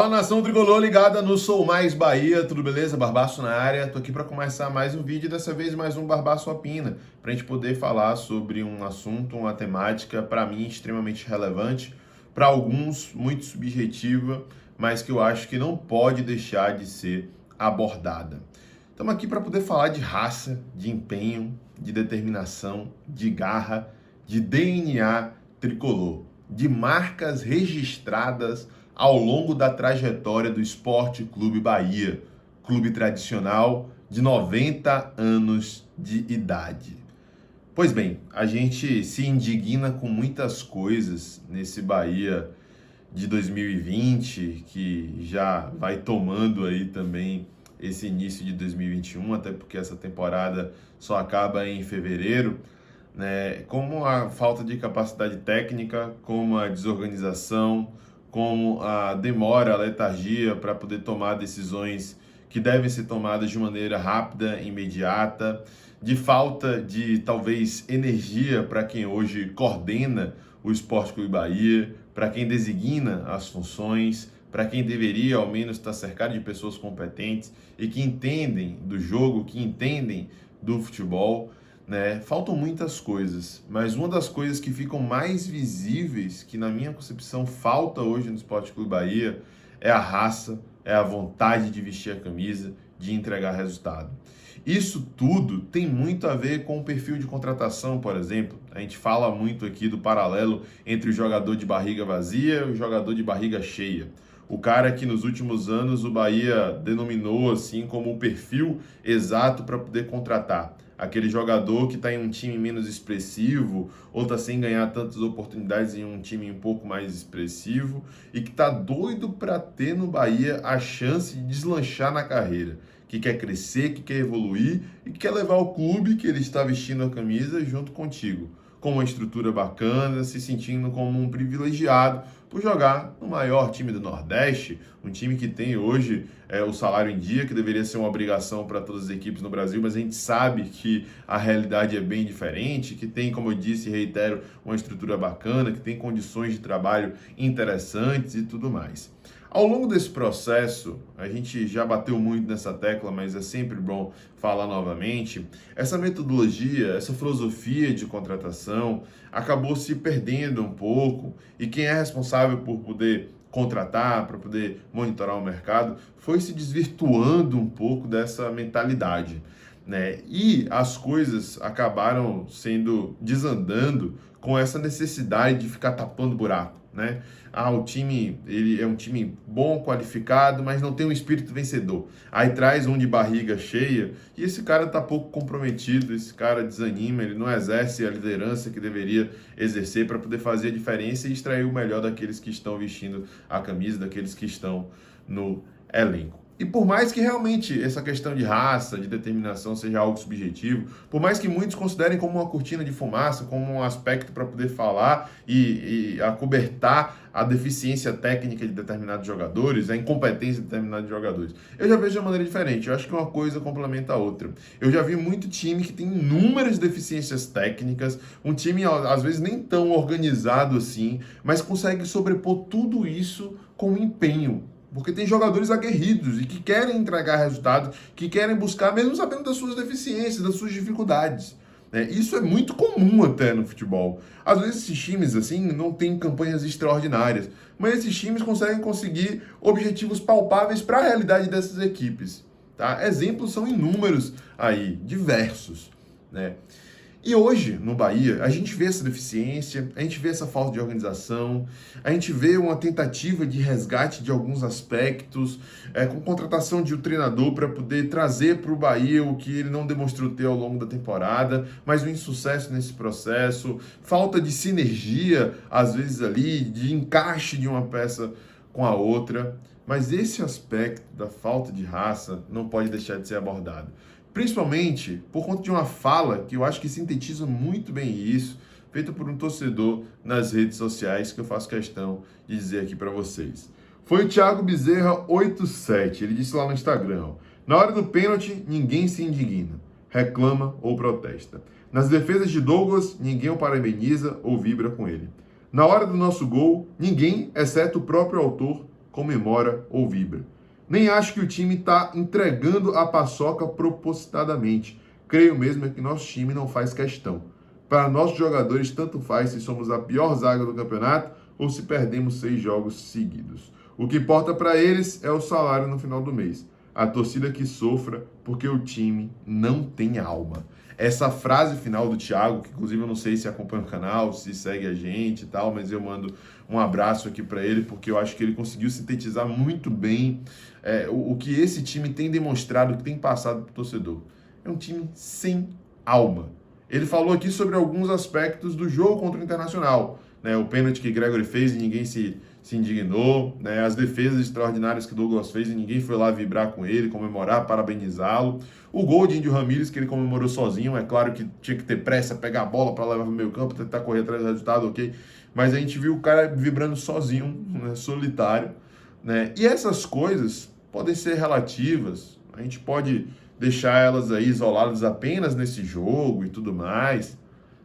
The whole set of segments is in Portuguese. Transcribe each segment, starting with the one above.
Fala, nação tricolor ligada no Sou Mais Bahia, tudo beleza? Barbaço na área, tô aqui para começar mais um vídeo, dessa vez mais um Barbaço Opina, pra gente poder falar sobre um assunto, uma temática, para mim extremamente relevante, para alguns muito subjetiva, mas que eu acho que não pode deixar de ser abordada. Estamos aqui para poder falar de raça, de empenho, de determinação, de garra, de DNA tricolor, de marcas registradas ao longo da trajetória do Esporte Clube Bahia, clube tradicional de 90 anos de idade. Pois bem, a gente se indigna com muitas coisas nesse Bahia de 2020, que já vai tomando aí também esse início de 2021, até porque essa temporada só acaba em fevereiro, né? Como a falta de capacidade técnica, como a desorganização, como a demora, a letargia para poder tomar decisões que devem ser tomadas de maneira rápida, imediata, de falta de talvez energia para quem hoje coordena o Esporte Clube Bahia, para quem designa as funções, para quem deveria ao menos estar cercado de pessoas competentes e que entendem do jogo, que entendem do futebol, né? Faltam muitas coisas, mas uma das coisas que ficam mais visíveis, que na minha concepção falta hoje no Esporte Clube Bahia, é a raça, é a vontade de vestir a camisa, de entregar resultado. Isso tudo tem muito a ver com o perfil de contratação, por exemplo. A gente fala muito aqui do paralelo entre o jogador de barriga vazia e o jogador de barriga cheia. O cara que nos últimos anos o Bahia denominou assim como o perfil exato para poder contratar. Aquele jogador que está em um time menos expressivo ou está sem ganhar tantas oportunidades em um time um pouco mais expressivo e que está doido para ter no Bahia a chance de deslanchar na carreira, que quer crescer, que quer evoluir e que quer levar o clube que ele está vestindo a camisa junto contigo, com uma estrutura bacana, se sentindo como um privilegiado por jogar no maior time do Nordeste, um time que tem hoje o salário em dia, que deveria ser uma obrigação para todas as equipes no Brasil, mas a gente sabe que a realidade é bem diferente, que tem, como eu disse e reitero, uma estrutura bacana, que tem condições de trabalho interessantes e tudo mais. Ao longo desse processo, a gente já bateu muito nessa tecla, mas é sempre bom falar novamente, essa metodologia, essa filosofia de contratação acabou se perdendo um pouco e quem é responsável por poder contratar, para poder monitorar o mercado, foi se desvirtuando um pouco dessa mentalidade, né? E as coisas acabaram desandando com essa necessidade de ficar tapando buraco, né? O time, ele é um time bom, qualificado, mas não tem um espírito vencedor. Aí traz um de barriga cheia e esse cara tá pouco comprometido, esse cara desanima, ele não exerce a liderança que deveria exercer para poder fazer a diferença e extrair o melhor daqueles que estão vestindo a camisa, daqueles que estão no elenco. E por mais que realmente essa questão de raça, de determinação seja algo subjetivo, por mais que muitos considerem como uma cortina de fumaça, como um aspecto para poder falar e acobertar a deficiência técnica de determinados jogadores, a incompetência de determinados jogadores, eu já vejo de uma maneira diferente. Eu acho que uma coisa complementa a outra. Eu já vi muito time que tem inúmeras deficiências técnicas, um time às vezes nem tão organizado assim, mas consegue sobrepor tudo isso com empenho. Porque tem jogadores aguerridos e que querem entregar resultados, que querem buscar, mesmo sabendo das suas deficiências, das suas dificuldades, né? Isso é muito comum até no futebol. Às vezes esses times assim não têm campanhas extraordinárias, mas esses times conseguir objetivos palpáveis para a realidade dessas equipes. Tá? Exemplos são inúmeros aí, diversos, né? E hoje, no Bahia, a gente vê essa deficiência, a gente vê essa falta de organização, a gente vê uma tentativa de resgate de alguns aspectos, com contratação de um treinador para poder trazer para o Bahia o que ele não demonstrou ter ao longo da temporada, mas um insucesso nesse processo, falta de sinergia, às vezes ali, de encaixe de uma peça com a outra. Mas esse aspecto da falta de raça não pode deixar de ser abordado. Principalmente por conta de uma fala que eu acho que sintetiza muito bem isso, feita por um torcedor nas redes sociais, que eu faço questão de dizer aqui para vocês. Foi o Thiago Bezerra 87, ele disse lá no Instagram, ó, na hora do pênalti, ninguém se indigna, reclama ou protesta. Nas defesas de Douglas, ninguém o parabeniza ou vibra com ele. Na hora do nosso gol, ninguém, exceto o próprio autor, comemora ou vibra. Nem acho que o time está entregando a paçoca propositadamente. Creio mesmo é que nosso time não faz questão. Para nossos jogadores, tanto faz se somos a pior zaga do campeonato ou se perdemos 6 jogos seguidos. O que importa para eles é o salário no final do mês. A torcida que sofra porque o time não tem alma. Essa frase final do Thiago, que inclusive eu não sei se acompanha o canal, se segue a gente e tal, mas eu mando um abraço aqui para ele, porque eu acho que ele conseguiu sintetizar muito bem o que esse time tem demonstrado, que tem passado para o torcedor. É um time sem alma. Ele falou aqui sobre alguns aspectos do jogo contra o Internacional, né? O pênalti que Gregory fez e ninguém se indignou, né? As defesas extraordinárias que Douglas fez e ninguém foi lá vibrar com ele, comemorar, parabenizá-lo. O gol de Índio Ramírez, que ele comemorou sozinho, é claro que tinha que ter pressa, pegar a bola para levar para o meio campo, tentar correr atrás do resultado, ok? Mas a gente viu o cara vibrando sozinho, né? Solitário, né? E essas coisas podem ser relativas, a gente pode deixar elas aí isoladas apenas nesse jogo e tudo mais,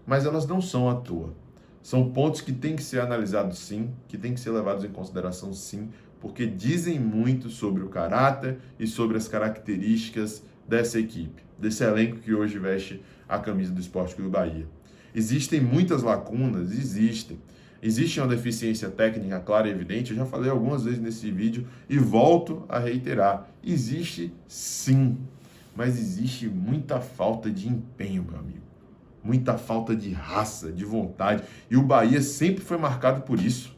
mas elas não são à toa. São pontos que têm que ser analisados sim, que têm que ser levados em consideração sim, porque dizem muito sobre o caráter e sobre as características dessa equipe, desse elenco que hoje veste a camisa do Sport Clube Bahia. Existem muitas lacunas, existem. Existe uma deficiência técnica clara e evidente, eu já falei algumas vezes nesse vídeo e volto a reiterar. Existe sim, mas existe muita falta de empenho, meu amigo. Muita falta de raça, de vontade. E o Bahia sempre foi marcado por isso.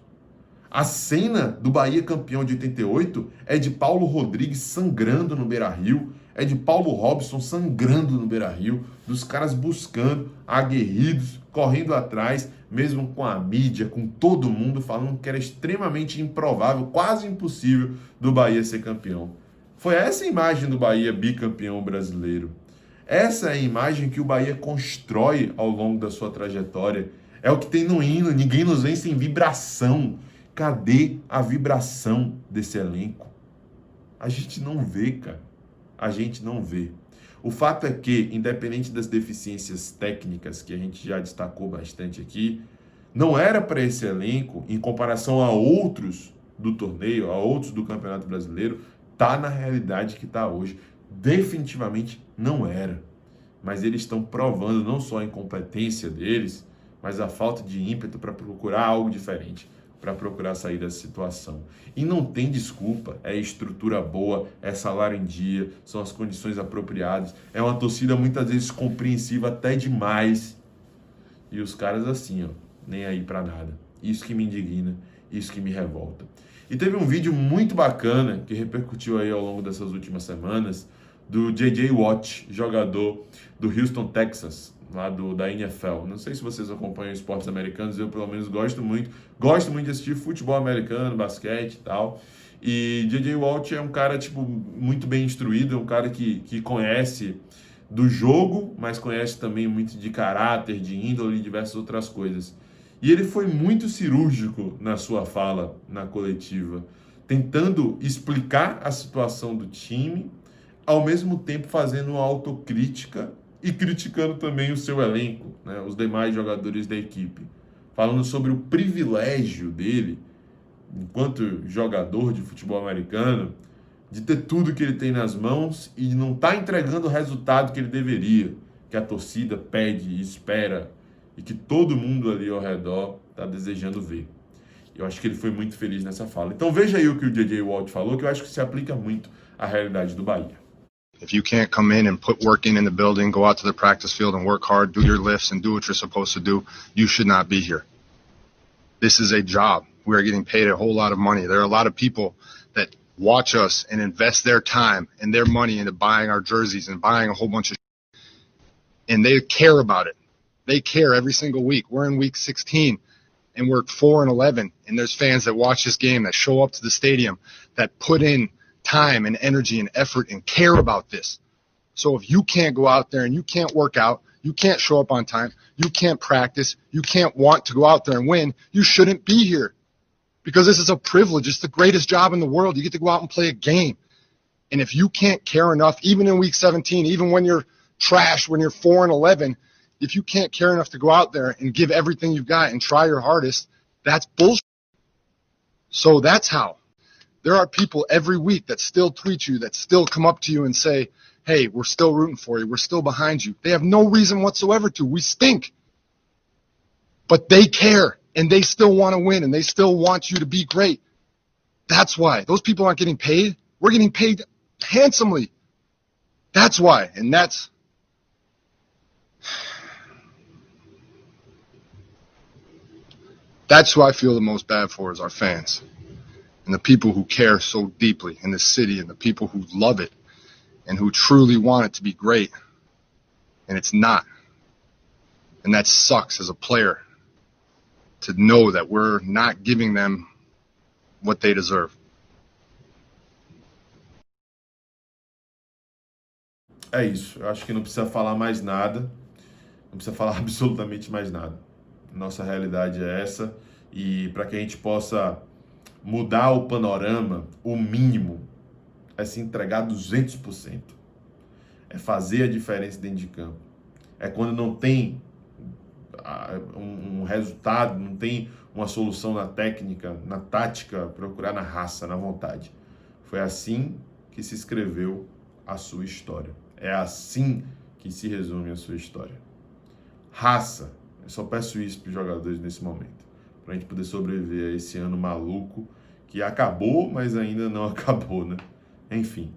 A cena do Bahia campeão de 88 é de Paulo Rodrigues sangrando no Beira-Rio, é de Paulo Robson sangrando no Beira-Rio, dos caras buscando, aguerridos, correndo atrás, mesmo com a mídia, com todo mundo falando que era extremamente improvável, quase impossível do Bahia ser campeão. Foi essa a imagem do Bahia bicampeão brasileiro. Essa é a imagem que o Bahia constrói ao longo da sua trajetória. É o que tem no hino, ninguém nos vence em vibração. Cadê a vibração desse elenco? A gente não vê, cara. A gente não vê. O fato é que, independente das deficiências técnicas que a gente já destacou bastante aqui, não era para esse elenco, em comparação a outros do torneio, a outros do Campeonato Brasileiro, tá na realidade que está hoje. Definitivamente não era. Mas eles estão provando não só a incompetência deles, mas a falta de ímpeto para procurar algo diferente, para procurar sair dessa situação. E não tem desculpa, é estrutura boa, é salário em dia, são as condições apropriadas, é uma torcida muitas vezes compreensiva até demais. E os caras assim, ó, nem aí para nada. Isso que me indigna, isso que me revolta. E teve um vídeo muito bacana que repercutiu aí ao longo dessas últimas semanas do J.J. Watt, jogador do Houston, Texas, lá da NFL. Não sei se vocês acompanham esportes americanos, eu pelo menos gosto muito de assistir futebol americano, basquete e tal. E J.J. Watt é um cara, tipo, muito bem instruído, é um cara que conhece do jogo, mas conhece também muito de caráter, de índole e diversas outras coisas. E ele foi muito cirúrgico na sua fala na coletiva, tentando explicar a situação do time, ao mesmo tempo fazendo uma autocrítica e criticando também o seu elenco, né, os demais jogadores da equipe. Falando sobre o privilégio dele, enquanto jogador de futebol americano, de ter tudo que ele tem nas mãos e de não estar entregando o resultado que ele deveria, que a torcida pede e espera, e que todo mundo ali ao redor está desejando ver. Eu acho que ele foi muito feliz nessa fala. Então veja aí o que o J.J. Watt falou, que eu acho que se aplica muito à realidade do Bahia. If you can't come in and put work in the building, go out to the practice field and work hard, do your lifts and do what you're supposed to do, you should not be here. This is a job. We are getting paid a whole lot of money. There are a lot of people that watch us and invest their time and their money into buying our jerseys and buying a whole bunch of shit. And they care about it. They care every single week. We're in week 16 and we're 4-11, and there's fans that watch this game, that show up to the stadium, that put in time and energy and effort and care about this. So if you can't go out there and you can't work out, you can't show up on time, you can't practice, you can't want to go out there and win, you shouldn't be here. Because this is a privilege. It's the greatest job in the world. You get to go out and play a game. And if you can't care enough, even in week 17, even when you're trash, when you're 4-11, if you can't care enough to go out there and give everything you've got and try your hardest, that's bullshit. So that's how There are people every week that still tweet you, that still come up to you and say, hey, we're still rooting for you. We're still behind you. They have no reason whatsoever to. We stink. But they care, and they still want to win, and they still want you to be great. That's why. Those people aren't getting paid. We're getting paid handsomely. That's why. And that's who I feel the most bad for is our fans. And the people who care so deeply in the city, and the people who love it and who truly want it to be great. And it's not. And that sucks as a player, to know that we're not giving them what they deserve. É isso. Eu acho que não precisa falar mais nada. Não precisa falar absolutamente mais nada. Nossa realidade é essa. E para que a gente possa mudar o panorama, o mínimo é se entregar 200%. É fazer a diferença dentro de campo. É quando não tem um resultado, não tem uma solução na técnica, na tática, procurar na raça, na vontade. Foi assim que se escreveu a sua história. É assim que se resume a sua história. Raça. Eu só peço isso para os jogadores nesse momento, para a gente poder sobreviver a esse ano maluco que acabou, mas ainda não acabou, né? Enfim.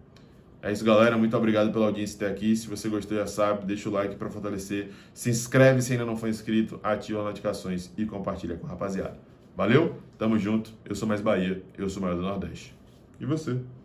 É isso, galera. Muito obrigado pela audiência até aqui. Se você gostou, já sabe, deixa o like para fortalecer. Se inscreve se ainda não for inscrito, ativa as notificações e compartilha com a rapaziada. Valeu? Tamo junto. Eu sou Mais Bahia. Eu sou o maior do Nordeste. E você?